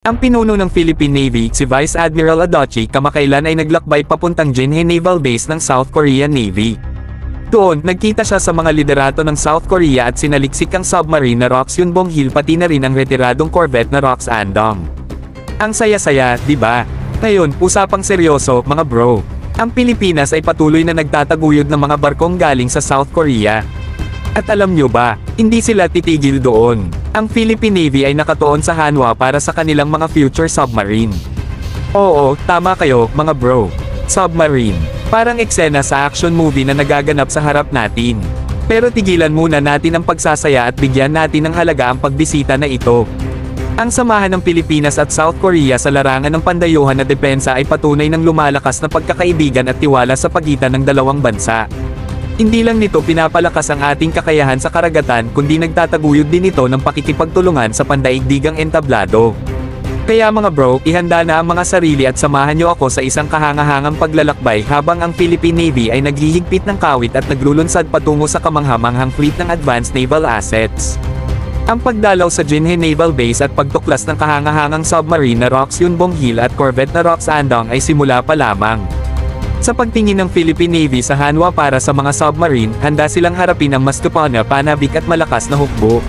Ang pinuno ng Philippine Navy, si Vice Admiral Adachi, kamakailan ay naglakbay papuntang Jinhae Naval Base ng South Korean Navy. Doon, nagkita siya sa mga liderato ng South Korea at sinaliksik ang submarine na ROKS Yunbong-hil pati na rin ang retiradong corvette na ROKS Andong. Ang saya-saya, di ba? Ngayon, usapang seryoso, mga bro. Ang Pilipinas ay patuloy na nagtataguyod ng mga barkong galing sa South Korea. At alam nyo ba, hindi sila titigil doon. Ang Philippine Navy ay nakatuon sa Hanwha para sa kanilang mga future submarine. Oo, tama kayo, mga bro. Submarine. Parang eksena sa action movie na nagaganap sa harap natin. Pero tigilan muna natin ang pagsasaya at bigyan natin ng halaga ang pagbisita na ito. Ang samahan ng Pilipinas at South Korea sa larangan ng pandayuhan na depensa ay patunay ng lumalakas na pagkakaibigan at tiwala sa pagitan ng dalawang bansa. Hindi lang nito pinapalakas ang ating kakayahan sa karagatan kundi nagtataguyod din ito ng pakikipagtulungan sa pandaigdigang entablado. Kaya mga bro, ihanda na ang mga sarili at samahan nyo ako sa isang kahangahangang paglalakbay habang ang Philippine Navy ay naghihigpit ng kawit at naglulunsad patungo sa kamanghamanghang fleet ng advanced naval assets. Ang pagdalaw sa Jinhae Naval Base at pagtuklas ng kahangahangang submarine na ROKS Yunbong-hil at corvette na ROKS Andong ay simula pa lamang. Sa pagtingin ng Philippine Navy sa Hanwha para sa mga submarine, handa silang harapin ang mas panabik at malakas na hukbo.